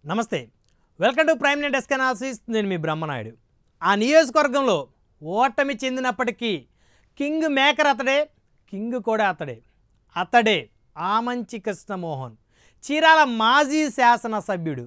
నమస్తే welcome to prime net desk analysis నేను మీ బ్రహ్మనాయుడు ఆ నియోజకవర్గంలో ఓటమి చెందినప్పటికీ కింగ్ మేకర్ అతడే కింగ్ కూడా అతడే ఆమంచి కృష్ణమోహన్ చీరాల మాజీ శాసనసభ్యుడు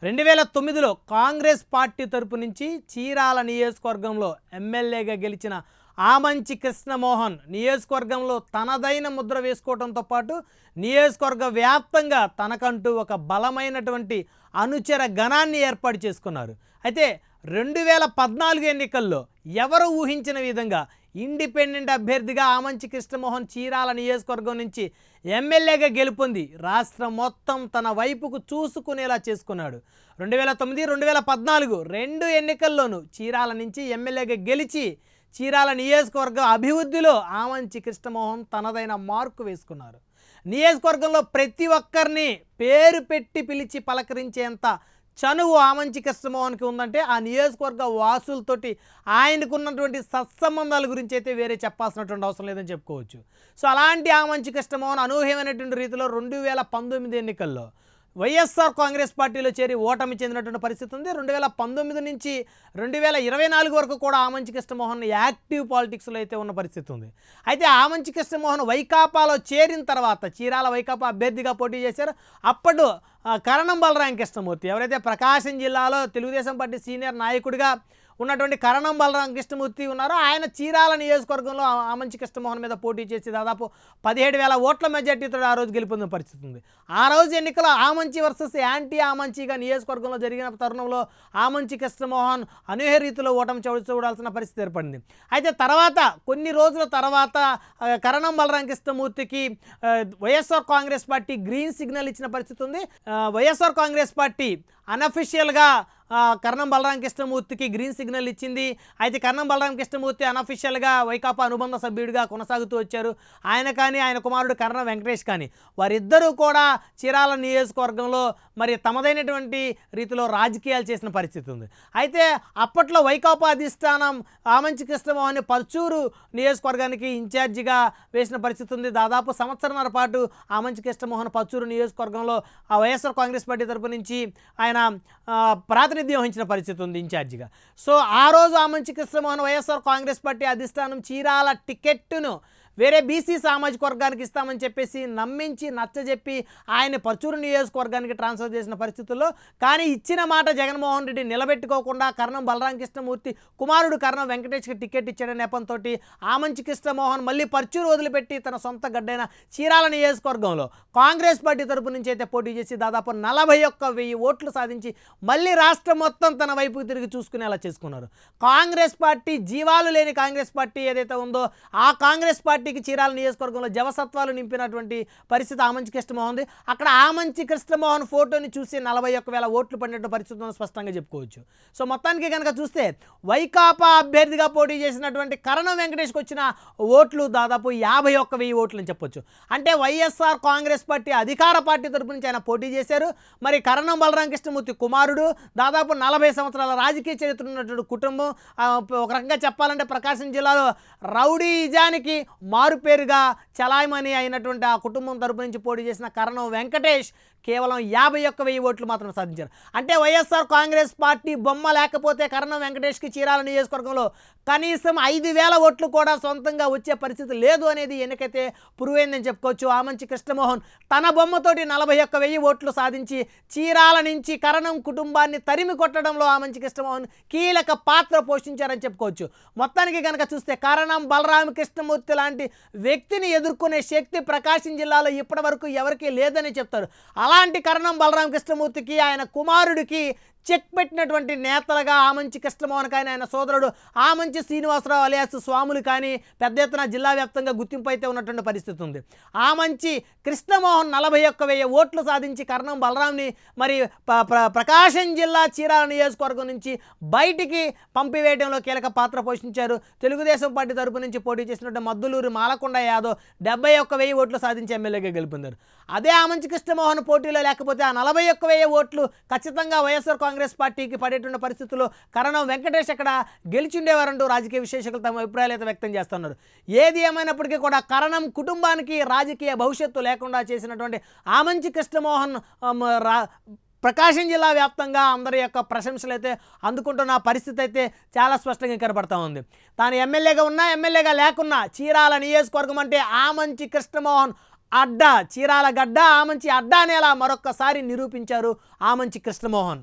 2009లో కాంగ్రెస్ పార్టీ తరపు నుంచి చీరాల నియోజకవర్గంలో ఎమ్మెల్యేగా గెలిచిన ఆమంచి కృష్ణమోహన్ నియోజకవర్గంలో తనదైన ముద్ర వేసుకోవడంతో పాటు నియోజకవర్గ వ్యాప్తంగా తనకంటూ ఒక బలమైనటువంటి అనుచర గణాన్ని ఏర్పాటు చేసుకున్నారు. అయితే 2014 ఎన్నికల్లో ఎవరు ఊహించిన విధంగా ఇండిపెండెంట్ అభ్యర్థిగా ఆమంచి కృష్ణమోహన్ చీరాల నియోజకవర్గం నుంచి ఎమ్మెల్యేగా గెలుపొంది రాష్ట్రం మొత్తం తన వైపుకు చూసుకునేలా చేసుకున్నాడు. 2009, 2014 రెండు ఎన్నికల్లోనూ చీరాల నుంచి ఎమ్మెల్యేగా గెలిచి చీరాల నియోజకవర్గ అభివృద్ధిలో ఆమంచి కృష్ణమోహన్ తనదైన మార్కు వేసుకున్నారు. నియోజకవర్గంలో ప్రతి ఒక్కరిని పేరు పెట్టి పిలిచి పలకరించేంత చనువు ఆమంచి కృష్ణమోహన్కి ఉందంటే ఆ నియోజకవర్గ వాసులతోటి ఆయనకున్నటువంటి సత్సంబంధాల గురించి అయితే వేరే చెప్పాల్సినటువంటి అవసరం లేదని చెప్పుకోవచ్చు. సో అలాంటి ఆమంచి కృష్ణమోహన్ అనూహ్యమైనటువంటి రీతిలో 2019 ఎన్నికల్లో వైఎస్ఆర్ కాంగ్రెస్ పార్టీలో చేరి ఓటమి చెందినటువంటి పరిస్థితి ఉంది. 2019 నుంచి 2024 వరకు కూడా ఆమంచి కృష్ణమోహన్ యాక్టివ్ పాలిటిక్స్లో అయితే ఉన్న పరిస్థితి ఉంది. అయితే ఆమంచి కృష్ణమోహన్ వైకాపాలో చేరిన తర్వాత చీరాల వైకాపా అభ్యర్థిగా పోటీ చేశారు. అప్పుడు కరణం బలరాం కృష్ణమూర్తి ఎవరైతే ప్రకాశం జిల్లాలో తెలుగుదేశం పార్టీ సీనియర్ నాయకుడిగా ఉన్నటువంటి కరణం బలరాం కృష్ణమూర్తి ఉన్నారో ఆయన చీరాల నియోజకవర్గంలో ఆమంచి కృష్ణమోహన్ మీద పోటీ చేసి దాదాపు 17,000 ఓట్ల మెజార్టీతో ఆ రోజు గెలుపొందిన పరిస్థితి ఉంది. ఆ రోజు ఎన్నికలో ఆమంచి వర్సెస్ యాంటీ ఆమంచిగా నియోజకవర్గంలో జరిగిన తరుణంలో ఆమంచి కృష్ణమోహన్ అనూహ్య రీతిలో ఓటమి చూడాల్సిన పరిస్థితి ఏర్పడింది. అయితే తర్వాత కొన్ని రోజుల తర్వాత కరణం బలరాం కృష్ణమూర్తికి YSR Congress party green signal ఇచ్చిన పరిస్థితి ఉంది. వైఎస్ఆర్ కాంగ్రెస్ పార్టీ అనఫిషియల్గా కరణం బలరాం కృష్ణమూర్తికి గ్రీన్ సిగ్నల్ ఇచ్చింది. అయితే కరణం బలరాం కృష్ణమూర్తి అనఫిషియల్గా వైకాపా అనుబంధ సభ్యుడిగా కొనసాగుతూ వచ్చారు. ఆయన కానీ ఆయన కుమారుడు కరణం వెంకటేష్ కానీ వారిద్దరూ కూడా చీరాల నియోజకవర్గంలో మరి తమదైనటువంటి రీతిలో రాజకీయాలు చేసిన పరిస్థితి ఉంది. అయితే అప్పట్లో వైకాపా అధిష్టానం ఆమంచి కృష్ణమోహన్ పర్చూరు నియోజకవర్గానికి ఇన్ఛార్జిగా వేసిన పరిస్థితి ఉంది. దాదాపు సంవత్సరంన్నర పాటు ఆమంచి కృష్ణమోహన్ పర్చూరు నియోజకవర్గంలో వైఎస్ఆర్ కాంగ్రెస్ పార్టీ తరపు నుంచి ఆయన ప్రాతినిధ్యం వహించిన పరిస్థితి ఉంది ఇన్ఛార్జిగా. సో ఆ రోజు ఆమంచి కృష్ణమోహన్ వైఎస్ఆర్ కాంగ్రెస్ పార్టీ అధిష్టానం చీరాల టికెట్ను వేరే బీసీ సామాజిక వర్గానికి ఇస్తామని చెప్పేసి నమ్మించి నచ్చజెప్పి ఆయన పర్చూరు నియోజకవర్గానికి ట్రాన్స్ఫర్ చేసిన పరిస్థితుల్లో కానీ ఇచ్చిన మాట జగన్మోహన్ రెడ్డి నిలబెట్టుకోకుండా కరణం బలరాం కృష్ణమూర్తి కుమారుడు కరణం వెంకటేష్కి టికెట్ ఇచ్చిన నెపంతో ఆమంచి కృష్ణమోహన్ మళ్ళీ పర్చూరు వదిలిపెట్టి తన సొంత గడ్డైన చీరాల నియోజకవర్గంలో కాంగ్రెస్ పార్టీ తరపు నుంచి అయితే పోటీ చేసి దాదాపు 41,000 ఓట్లు సాధించి మళ్ళీ రాష్ట్రం మొత్తం తన వైపుకి తిరిగి చూసుకునేలా చేసుకున్నారు. కాంగ్రెస్ పార్టీ జీవాలు లేని కాంగ్రెస్ పార్టీ ఏదైతే ఉందో ఆ కాంగ్రెస్ పార్టీ చీరాల నియోజకవర్గంలో జవసత్వాలు నింపినటువంటి పరిస్థితి ఆమంచి కృష్ణమోహన్. అక్కడ ఆమంచి కృష్ణమోహన్ ఫోటోని చూసి 41,000 ఓట్లు పడినట్టు పరిస్థితులను స్పష్టంగా చెప్పుకోవచ్చు. సో మొత్తానికి కనుక చూస్తే వైకాపా అభ్యర్థిగా పోటీ చేసినటువంటి కరణం వెంకటేష్కి వచ్చిన ఓట్లు దాదాపు 51,000 ఓట్లు అని చెప్పొచ్చు. అంటే వైఎస్ఆర్ కాంగ్రెస్ పార్టీ అధికార పార్టీ తరపు నుంచి ఆయన పోటీ చేశారు. మరి కరణం బలరాం కృష్ణమూర్తి కుమారుడు దాదాపు 40 సంవత్సరాల రాజకీయ చరిత్ర ఉన్నటువంటి కుటుంబం. ఒక రకంగా చెప్పాలంటే ప్రకాశం జిల్లాలో రౌడీజానికి మారుపేరుగా చలాయమణి అయినటువంటి ఆ కుటుంబం తరపు నుంచి పోటీ చేసిన కరణం వెంకటేష్ కేవలం 51,000 ఓట్లు మాత్రం సాధించారు. అంటే వైఎస్ఆర్ కాంగ్రెస్ పార్టీ బొమ్మ లేకపోతే కరణం వెంకటేష్కి చీరాల నియోజకవర్గంలో కనీసం 5,000 ఓట్లు కూడా సొంతంగా వచ్చే పరిస్థితి లేదు అనేది ఎన్నికైతే పురువైందని చెప్పుకోవచ్చు. ఆమంచి కృష్ణమోహన్ తన బొమ్మతోటి 41,000 ఓట్లు సాధించి చీరాల నుంచి కరణం కుటుంబాన్ని తరిమి కొట్టడంలో ఆమంచి కృష్ణమోహన్ కీలక పాత్ర పోషించారని చెప్పుకోవచ్చు. మొత్తానికి కనుక చూస్తే కరణం బలరాం కృష్ణమూర్తి లాంటి వ్యక్తిని ఎదుర్కొనే శక్తి ప్రకాశం జిల్లాలో ఇప్పటి వరకు ఎవరికీ లేదని చెప్తారు. అలాంటి కరణం బలరాం కృష్ణమూర్తికి ఆయన కుమారుడికి చెక్ పెట్టినటువంటి నేతలుగా ఆమంచి కృష్ణమోహన్ కానీ ఆయన సోదరుడు ఆమంచి శ్రీనివాసరావు అలియాస్ స్వాములు కానీ పెద్ద ఎత్తున జిల్లా వ్యాప్తంగా గుర్తింపు అయితే ఉన్నటువంటి పరిస్థితి ఉంది. ఆమంచి కృష్ణమోహన్ 41,000 ఓట్లు సాధించి కరణం బలరాంని మరి ప్రకాశం జిల్లా చీరాల నియోజకవర్గం నుంచి బయటికి పంపివేయడంలో కీలక పాత్ర పోషించారు. తెలుగుదేశం పార్టీ తరపు నుంచి పోటీ చేసినటువంటి మద్దులూరు మాలకొండ యాదవ్ 71,000 ఓట్లు సాధించి ఎమ్మెల్యేగా గెలుపొందారు. అదే ఆమంచి కృష్ణమోహన్ పోటీలో లేకపోతే ఆ 41,000 ఓట్లు ఖచ్చితంగా వైఎస్ఆర్ కాంగ్రెస్ పార్టీకి పడేటువంటి పరిస్థితుల్లో కరణం వెంకటేష్ అక్కడ గెలిచిండేవారంటూ రాజకీయ విశ్లేషకులు తమ అభిప్రాయాలు అయితే వ్యక్తం చేస్తున్నారు. ఏది ఏమైనప్పటికీ కూడా కరణం కుటుంబానికి రాజకీయ భవిష్యత్తు లేకుండా చేసినటువంటి ఆమంచి కృష్ణమోహన్ ప్రకాశం జిల్లా వ్యాప్తంగా అందరి యొక్క ప్రశంసలు అయితే అందుకుంటున్న పరిస్థితి అయితే చాలా స్పష్టంగా కనబడతా ఉంది. తాను ఎమ్మెల్యేగా ఉన్నా ఎమ్మెల్యేగా లేకున్నా చీరాల నియోజకవర్గం అంటే ఆమంచి కృష్ణమోహన్ అడ్డా, చీరాల గడ్డ ఆమంచి అడ్డా అనేలా మరొక్కసారి నిరూపించారు ఆమంచి కృష్ణమోహన్.